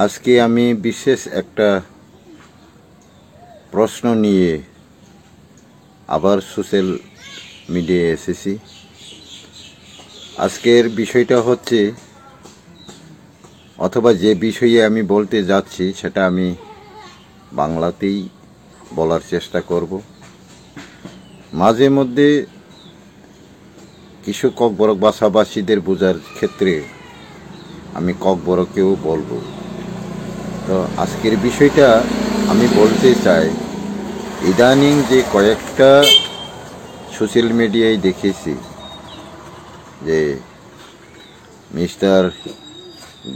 আজকে আমি বিশেষ একটা প্রশ্ন নিয়ে আবার সোশ্যাল মিডিয়ায় এসেছি। আজকের বিষয়টা হচ্ছে, অথবা যে বিষয়ে আমি বলতে যাচ্ছি সেটা আমি বাংলাতেই বলার চেষ্টা করব। মাঝে মধ্যে কিছু ককবরক ভাষাভাষীদের বোঝার ক্ষেত্রে আমি ককবরকেও বলবো। তো আজকের বিষয়টা আমি বলতে চাই, ইদানিং যে কয়েকটা সোশ্যাল মিডিয়ায় দেখেছি যে মিস্টার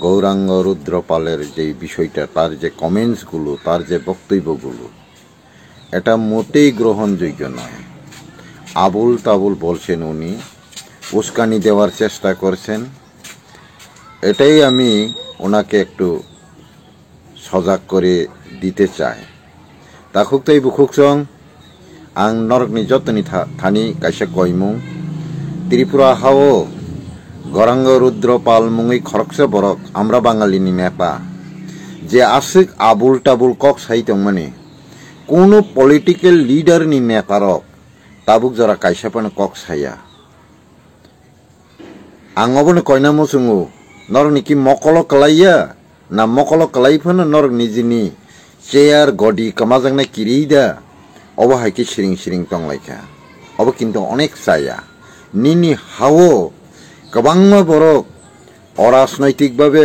গৌরাঙ্গ রুদ্রপালের যে বিষয়টা, তার যে কমেন্টসগুলো, তার যে বক্তব্যগুলো, এটা মোটেই গ্রহণযোগ্য নয়। আবুল তাবুল বলছেন, উনি উস্কানি দেওয়ার চেষ্টা করছেন। এটাই আমি ওনাকে একটু সজাগ করে দিতে চাই। তাকুক তাই বুকুক সং আং নরকনি যতনি থানি কাইসা কইমু ত্রিপুরা হাও গৌরাঙ্গ রুদ্রপাল মুঙি খরকসে বরক আমরা বাঙালিনি নেতা যে আসিক আবুল টাবুল কক সাইতং মানে কোনো পলিটিক্যাল লিডারনি নেতারক তাবুক যারা কাইসা পানে কক সাইয়া আং অবনে কয়না মুসুঙু নরকনি কি মকল কলাইয়া না মকল কলাইফানো নরক নিজেনি চেয়ার গডি কামাজাংনা কিরিদা অবহাইকে সিরিং সিরিং টংলাইখা অব কিন্তু অনেক চাইয়া নিনি হাও গোबां বরক অরাজনৈতিকভাবে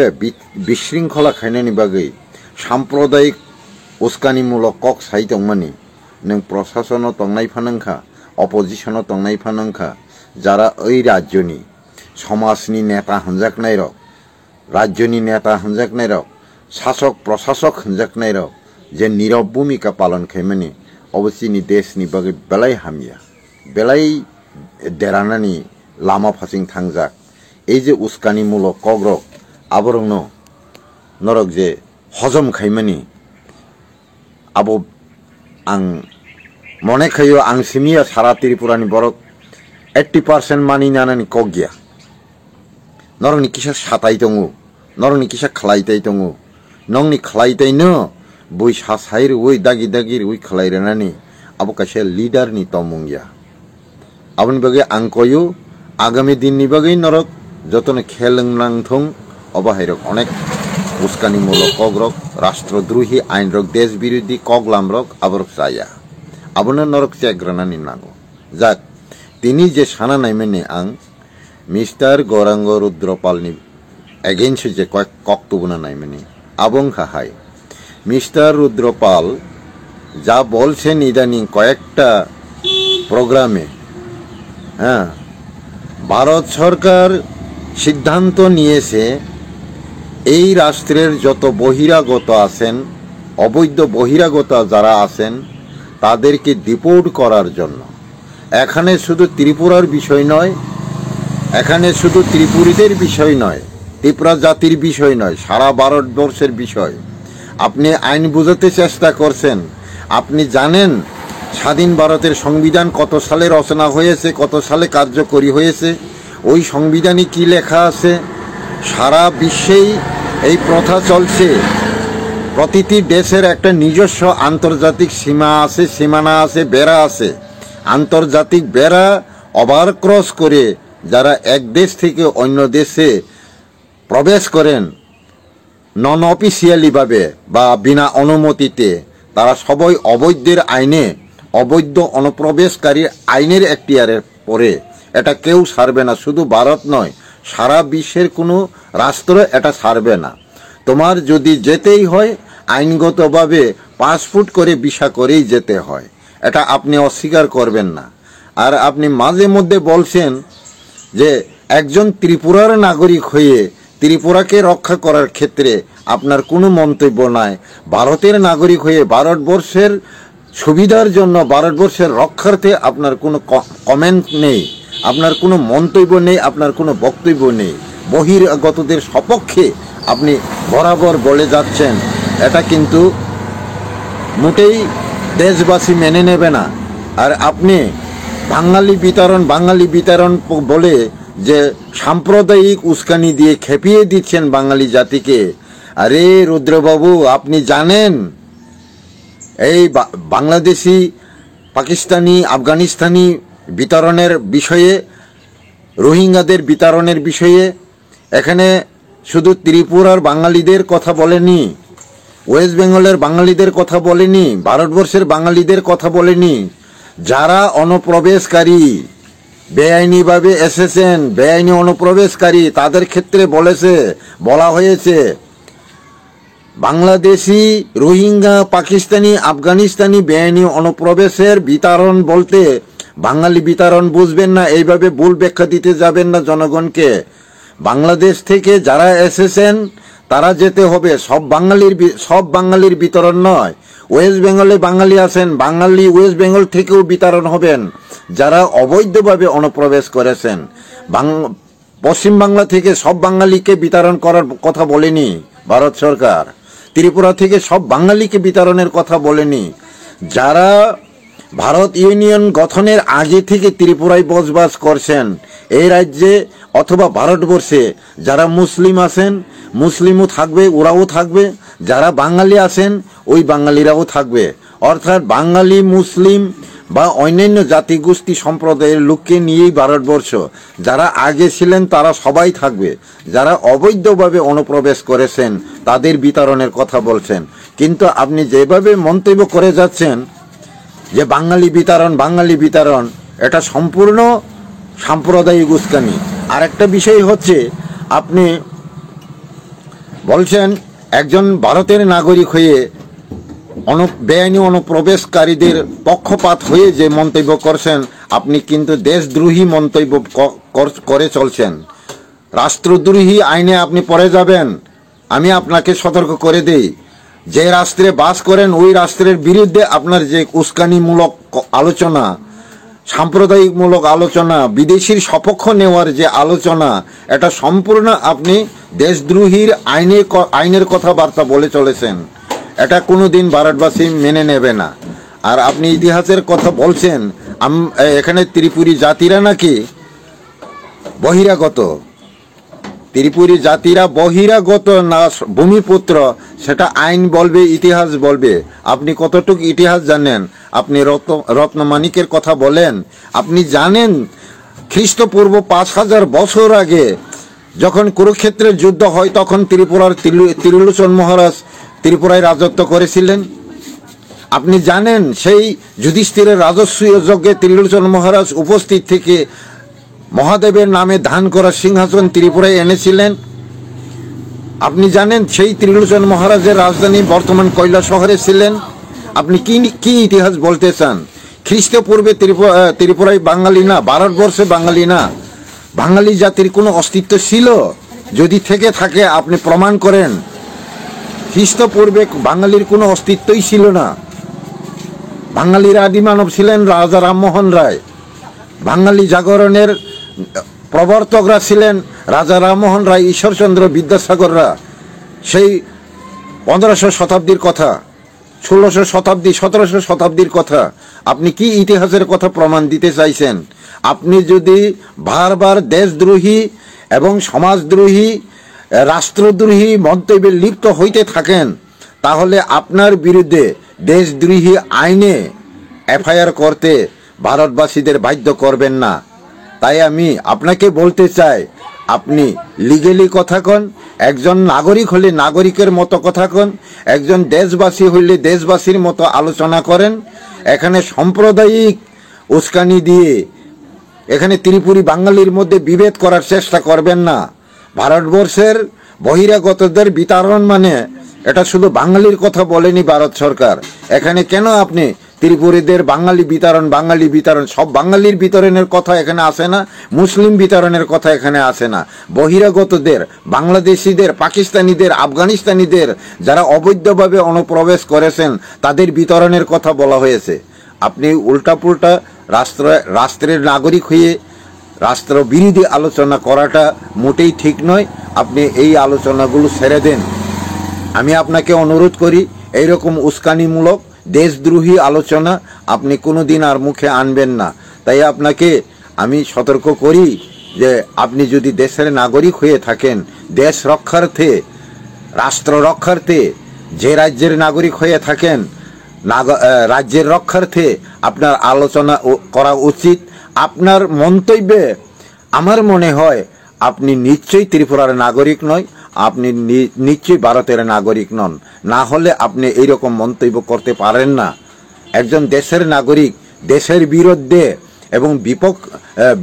বিশৃঙ্খলা খাইনানি বাগै সাম্প্রদায়িক উস্কানিমূলক কক সাইতংমানি नों प्रशासनाव तंनाय फानांखा अपोजिशनाव तंनाय फानांखा যারা ওই রাজ্যনি সমাজনি নেতা হঞ্জাকনাই রক রাজ্যনি নেতা হঞ্জাকনাই রক শাসক প্রশাসক হঞ্জাকনাই রক যে নীরব ভূমিকা পালন খাইমানি অবশ্যই দেশনি বাগै বেলাই হামিয়া বেলাই দেরানানি লাमा फासिं थांजाक এই যে উস্কানিমূলক কগ্রক আবরণ নরক যে হজম খাইমানি আবো आं मने खायो आं सिमिया सारा त्रिपुरानि बरक 80% मानि नानानि कक गया नरनि किसा साताय दङो नरनि किसा खलायताय दङो नंनि खलायतायनो बुइ सासायर उइ दागि दागि उइ खलायरानानि आबो कासे लिडारनि तमुंगिया आबनि बगे आं कयो आगामी दिननि बगे नरक जतने खेलंलांथं अबाहायरक अनेक उस्कानिमूलक कग्रक राष्ट्रद्रोही आईनरक देश बिरोधी कगलामरक आबरक जाया आबनो नरक चेग्रानानि नांगौ जाक तिनि जे साना नायमेने आं मिस्टार गौरांग रुद्रपालनि एगेन्स्ट जे कक्तब्य नायमेने आबं खाहाय मिस्टार रुद्रपाल जा बोलছেন इदानीं कयेकटा प्रोग्रामे हाँ भारत सरकार सिद्धांत निয়েছে এই রাষ্ট্রের যত বহিরাগত আছেন অবৈধ বহিরাগত যারা আছেন তাদেরকে ডিপোর্ট করার জন্য এখানে শুধু ত্রিপুরার বিষয় নয় এখানে শুধু ত্রিপুরীদের বিষয় নয় ত্রিপুরা জাতির বিষয় নয় সারা ভারতবর্ষের বিষয় আপনি আইন বুঝাতে চেষ্টা করছেন আপনি জানেন স্বাধীন ভারতের সংবিধান কত সালে রচনা হয়েছে কত সালে কার্যকরী হয়েছে ওই সংবিধানে কি লেখা আছে সারা বিশ্বেই এই প্রথা চলছে প্রতিটি দেশের একটা নিজস্ব আন্তর্জাতিক সীমা আছে সীমানা আছে বেড়া আছে আন্তর্জাতিক বেড়া ওভারক্রস করে যারা এক দেশ থেকে অন্য দেশে প্রবেশ করেন নন অফিসিয়ালি ভাবে বা বিনা অনুমতিতে তারা সবাই অবৈধের আইনে অবৈধ অনুপ্রবেশকারী আইনের এখতিয়ারে পড়ে এটা কেউ ছাড়বে না শুধু ভারত নয় সারা বিশ্বের কোনো রাষ্ট্র এটা ছাড়বে না তোমার যদি যেতেই হয় আইনগতভাবে পাসপোর্ট করে ভিসা করেই যেতে হয় এটা আপনি অস্বীকার করবেন না আর আপনি মাঝে মধ্যে বলছেন যে একজন ত্রিপুরার নাগরিক হয়ে ত্রিপুরাকে রক্ষা করার ক্ষেত্রে আপনার কোনো মন্তব্য নাই ভারতের নাগরিক হয়ে ভারতবর্ষের সুবিধার জন্য ভারতবর্ষের রক্ষার্থে আপনার কোনো কমেন্ট নেই আপনার কোনো মন্তব্য নেই আপনার কোনো বক্তব্য নেই বহিরাগতদের সপক্ষে আপনি বরাবর বলে যাচ্ছেন এটা কিন্তু মোটেই দেশবাসী মেনে নেবে না আর আপনি বাঙালি বিতরণ বলে যে সাম্প্রদায়িক উস্কানি দিয়ে খেপিয়ে দিচ্ছেন বাঙালি জাতিকে আরে রুদ্রবাবু, আপনি জানেন এই বাংলাদেশি, পাকিস্তানি, আফগানিস্তানি বিতরণের বিষয়ে, রোহিঙ্গাদের বিতরণের বিষয়ে এখানে শুধু ত্রিপুরার বাঙালিদের কথা বলেনি, ওয়েস্ট বেঙ্গলের বাঙালিদের কথা বলেনি, ভারতবর্ষের বাঙালিদের কথা বলেনি। যারা অনুপ্রবেশকারী, বেআইনিভাবে এসেছেন, বেআইনি অনুপ্রবেশকারী, তাদের ক্ষেত্রে বলা হয়েছে বাংলাদেশি, রোহিঙ্গা, পাকিস্তানি, আফগানিস্তানি বেআইনি অনুপ্রবেশের বিতরণ বলতে বাঙালি বিতরণ বুঝবেন না, এইভাবে ভুল ব্যাখ্যা দিতে যাবেন না জনগণকে। বাংলাদেশ থেকে যারা এসেছেন তারা যেতে হবে, সব বাঙালির বিতরণ নয়। ওয়েস্ট বেঙ্গলে বাঙালি আছেন, বাঙালি ওয়েস্ট বেঙ্গল থেকেও বিতরণ হবেন। যারা অবৈধভাবে অনুপ্রবেশ করেছেন, পশ্চিমবাংলা থেকে সব বাঙালিকে বিতরণ করার কথা বলেনি ভারত সরকার, ত্রিপুরা থেকে সব বাঙালিকে বিতরণের কথা বলেনি। যারা ভারত ইউনিয়ন গঠনের আগে থেকে ত্রিপুরায় বসবাস করছেন, এই রাজ্যে অথবা ভারতবর্ষে যারা মুসলিম আছেন, মুসলিমও থাকবে, ওরাও থাকবে। যারা বাঙালি আছেন, ওই বাঙালিরাও থাকবে। অর্থাৎ বাঙালি, মুসলিম বা অন্যান্য জাতিগোষ্ঠী সম্প্রদায়ের লোককে নিয়েই ভারতবর্ষ। যারা আগে ছিলেন তারা সবাই থাকবে। যারা অবৈধভাবে অনুপ্রবেশ করেছেন তাদের বিতরণের কথা বলছেন। কিন্তু আপনি যেভাবে মন্তব্য করে যাচ্ছেন যে বাঙালি বিতরণ, এটা সম্পূর্ণ সাম্প্রদায়িক উস্কানি। আর একটা বিষয় হচ্ছে, আপনি বলছেন একজন ভারতের নাগরিক হয়ে বেআইনি অনুপ্রবেশকারীদের পক্ষপাত হয়ে যে মন্তব্য করছেন, আপনি কিন্তু দেশদ্রোহী মন্তব্য করে চলছেন। রাষ্ট্রদ্রোহী আইনে আপনি পড়ে যাবেন। আমি আপনাকে সতর্ক করে দেই, যে রাষ্ট্রে বাস করেন ওই রাষ্ট্রের বিরুদ্ধে আপনার যে উস্কানিমূলক আলোচনা, সাম্প্রদায়িকমূলক আলোচনা, বিদেশির সপক্ষ নেওয়ার যে আলোচনা, এটা সম্পূর্ণ আপনি দেশদ্রোহীর আইনের কথাবার্তা বলে চলেছেন। এটা কোনোদিন ভারতবাসী মেনে নেবে না। আর আপনি ইতিহাসের কথা বলছেন, এখানে ত্রিপুরী জাতিরা নাকি বহিরাগত, ত্রিপুরী জাতিরা বহিরাগত না ভূমিপুত্র, সেটা আইন বলবে, ইতিহাস বলবে। আপনি কতটুকু ইতিহাস জানেন? আপনি রত্নমাণিকের কথা বলেন। আপনি জানেন খ্রিস্টপূর্ব 5000 বছর আগে যখন কুরুক্ষেত্রের যুদ্ধ হয়, তখন ত্রিপুরার ত্রিলোচন মহারাজ ত্রিপুরায় রাজত্ব করেছিলেন। আপনি জানেন সেই যুধিষ্ঠিরের রাজস্বীয় যজ্ঞে ত্রিলোচন মহারাজ উপস্থিত থেকে মহাদেবের নামে ধান করা সিংহাসন ত্রিপুরায় এনেছিলেন। আপনি জানেন সেই ত্রিলোচন মহারাজের রাজধানী বর্তমান কৈলাস শহরে ছিলেন। আপনি কি ইতিহাস বলতে চান? খ্রিস্টপূর্বে ত্রিপুরায় বাঙালি না, ভারতবর্ষে বাঙালি না, বাঙালি জাতির কোনো অস্তিত্ব ছিল? যদি থেকে থাকে আপনি প্রমাণ করেন। খ্রিস্টপূর্বে বাঙালির কোনো অস্তিত্বই ছিল না। বাঙালির আদি মানব ছিলেন রাজা রামমোহন রায়। বাঙালি জাগরণের প্রবর্তকরা ছিলেন রাজা রামমোহন রায়, ঈশ্বরচন্দ্র বিদ্যাসাগররা। সেই 1500 শতাব্দীর কথা, 1600 শতাব্দী, 1700 শতাব্দীর কথা। আপনি কি ইতিহাসের কথা প্রমাণ দিতে চাইছেন? আপনি যদি বারবার দেশদ্রোহী এবং সমাজদ্রোহী, রাষ্ট্রদ্রোহী মন্তব্যে লিপ্ত হইতে থাকেন, তাহলে আপনার বিরুদ্ধে দেশদ্রোহী আইনে এফআইআর করতে ভারতবাসীদের বাধ্য করবেন না। তাই আমি আপনাকে বলতে চাই, আপনি লিগেলি কথা কন, একজন নাগরিক হলে নাগরিকের মতো কথা কন, একজন দেশবাসী হইলে দেশবাসীর মতো আলোচনা করেন। এখানে সাম্প্রদায়িক উস্কানি দিয়ে এখানে ত্রিপুরী বাঙালির মধ্যে বিভেদ করার চেষ্টা করবেন না। ভারতবর্ষের বহিরাগতদের বিতরণ মানে এটা শুধু বাঙালির কথা বলেনি ভারত সরকার। এখানে কেন আপনি ত্রিপুরীদের বাঙালি বিতরণ, সব বাঙালির বিতরণের কথা এখানে আসে না, মুসলিম বিতরণের কথা এখানে আসে না। বহিরাগতদের, বাংলাদেশিদের, পাকিস্তানিদের, আফগানিস্তানিদের যারা অবৈধভাবে অনুপ্রবেশ করেছেন তাদের বিতরণের কথা বলা হয়েছে। আপনি উল্টাপুল্টা রাষ্ট্রের নাগরিক হয়ে রাষ্ট্র বিরোধী আলোচনা করাটা মোটেই ঠিক নয়। আপনি এই আলোচনাগুলো ছেড়ে দেন। আমি আপনাকে অনুরোধ করি, এইরকম উস্কানিমূলক দেশদ্রোহী আলোচনা আপনি কোনোদিন আর মুখে আনবেন না। তাই আপনাকে আমি সতর্ক করি যে আপনি যদি দেশের নাগরিক হয়ে থাকেন, দেশ রক্ষার্থে রাষ্ট্র রক্ষার্থে যে রাজ্যের নাগরিক হয়ে থাকেন, রাজ্যের রক্ষার্থে আপনার আলোচনা করা উচিত। আপনার মন্তব্যে আমার মনে হয় আপনি নিশ্চয়ই ত্রিপুরার নাগরিক নয়, আপনি নিশ্চয়ই ভারতের নাগরিক নন, না হলে আপনি এইরকম মন্তব্য করতে পারেন না। একজন দেশের নাগরিক দেশের বিরুদ্ধে এবং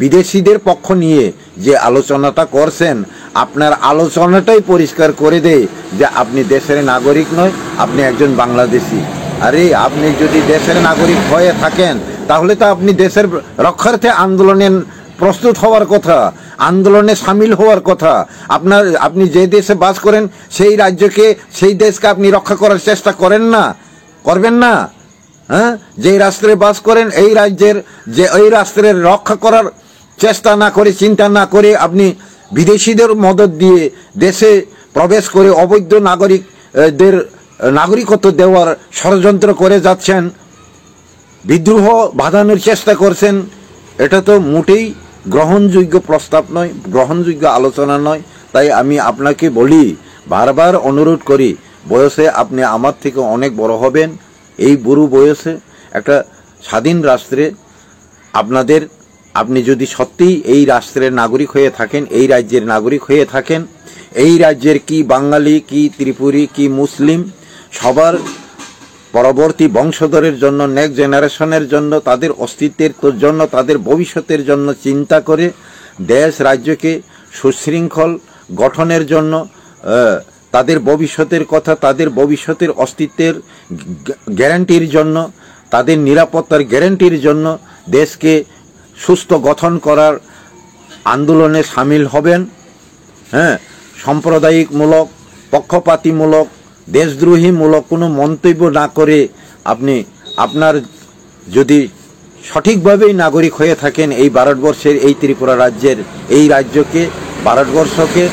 বিদেশিদের পক্ষ নিয়ে যে আলোচনাটা করছেন, আপনার আলোচনাটাই পরিষ্কার করে দেয় যে আপনি দেশের নাগরিক নয়, আপনি একজন বাংলাদেশি। আরে আপনি যদি দেশের নাগরিক হয়ে থাকেন তাহলে তো আপনি দেশের রক্ষার্থে আন্দোলনে প্রস্তুত হওয়ার কথা, আন্দোলনে সামিল হওয়ার কথা। আপনি যে দেশে বাস করেন সেই রাজ্যকে, সেই দেশকে আপনি রক্ষা করার চেষ্টা করবেন না? হ্যাঁ, যেই রাষ্ট্রে বাস করেন এই রাজ্যের ওই রাষ্ট্রের রক্ষা করার চেষ্টা না করে, চিন্তা না করে আপনি বিদেশিদের মদত দিয়ে দেশে প্রবেশ করে অবৈধ নাগরিকদের নাগরিকত্ব দেওয়ার ষড়যন্ত্র করে যাচ্ছেন, বিদ্রোহ বাঁধানোর চেষ্টা করছেন। এটা তো মোটেই গ্রহণযোগ্য প্রস্তাব নয়, গ্রহণযোগ্য আলোচনা নয়। তাই আমি আপনাকে বলি, বারবার অনুরোধ করি, বয়সে আপনি আমার থেকে অনেক বড় হবেন। এই বুড়ো বয়সে একটা স্বাধীন রাষ্ট্রে আপনি যদি সত্যিই এই রাষ্ট্রের নাগরিক হয়ে থাকেন, এই রাজ্যের নাগরিক হয়ে থাকেন, এই রাজ্যের কি বাঙালি, কি ত্রিপুরী, কি মুসলিম, সবার পরবর্তী বংশধরের জন্য, নেক্সট জেনারেশনের জন্য, তাদের অস্তিত্বের জন্য, তাদের ভবিষ্যতের জন্য চিন্তা করে দেশ রাজ্যকে সুশৃঙ্খল গঠনের জন্য, তাদের ভবিষ্যতের কথা, তাদের ভবিষ্যতের অস্তিত্বের গ্যারান্টির জন্য, তাদের নিরাপত্তার গ্যারান্টির জন্য দেশকে সুস্থ গঠন করার আন্দোলনে সামিল হবেন। হ্যাঁ, সাম্প্রদায়িকমূলক, পক্ষপাতিমূলক, দেশদ্রোহীমূলক কোনো মন্তব্য না করে আপনার যদি সঠিকভাবেই নাগরিক হয়ে থাকেন এই ভারতবর্ষের, এই ত্রিপুরা রাজ্যের, এই রাজ্যকে, ভারতবর্ষকে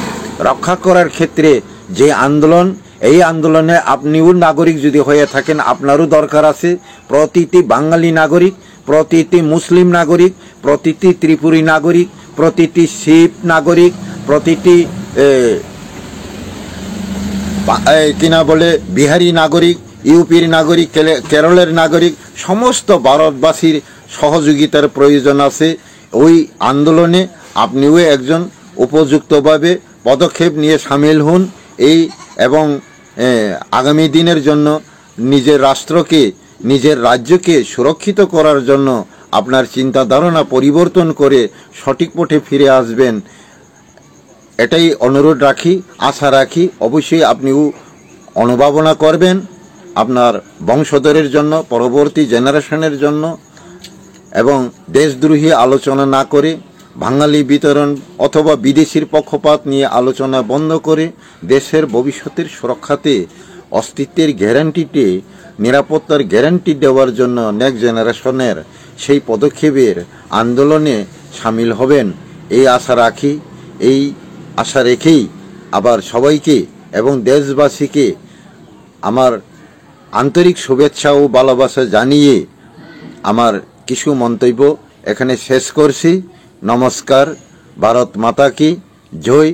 রক্ষা করার ক্ষেত্রে যে আন্দোলন, এই আন্দোলনে আপনিও নাগরিক যদি হয়ে থাকেন, আপনারও দরকার আছে প্রতিটি বাঙালি নাগরিক, প্রতিটি মুসলিম নাগরিক, প্রতিটি ত্রিপুরী নাগরিক, প্রতিটি শিখ নাগরিক, প্রতিটি বিহারি নাগরিক, ইউপির নাগরিক, কেরলের নাগরিক, সমস্ত ভারতবাসীর সহযোগিতার প্রয়োজন আছে ওই আন্দোলনে। আপনিও একজন উপযুক্তভাবে পদক্ষেপ নিয়ে সামিল হন এবং আগামী দিনের জন্য নিজের রাষ্ট্রকে, নিজের রাজ্যকে সুরক্ষিত করার জন্য আপনার চিন্তা ধারণা পরিবর্তন করে সঠিক পথে ফিরে আসবেন, এটাই অনুরোধ রাখি, আশা রাখি। অবশ্যই আপনিও অনুভাবনা করবেন আপনার বংশধরের জন্য, পরবর্তী জেনারেশনের জন্য, এবং দেশদ্রোহী আলোচনা না করে, বাঙালি বিতরণ অথবা বিদেশির পক্ষপাত নিয়ে আলোচনা বন্ধ করে দেশের ভবিষ্যতের সুরক্ষাতে, অস্তিত্বের গ্যারান্টিতে, নিরাপত্তার গ্যারান্টি দেওয়ার জন্য নেক্সট জেনারেশনের সেই পদক্ষেপের আন্দোলনে সামিল হবেন, এই আশা রাখি। এই আশা রেখেই আবার সবাইকে এবং দেশবাসীকে আমার আন্তরিক শুভেচ্ছা ও ভালোবাসা জানিয়ে আমার কিছু মন্তব্য এখানে শেষ করছি। নমস্কার। ভারত মাতা কি জয়।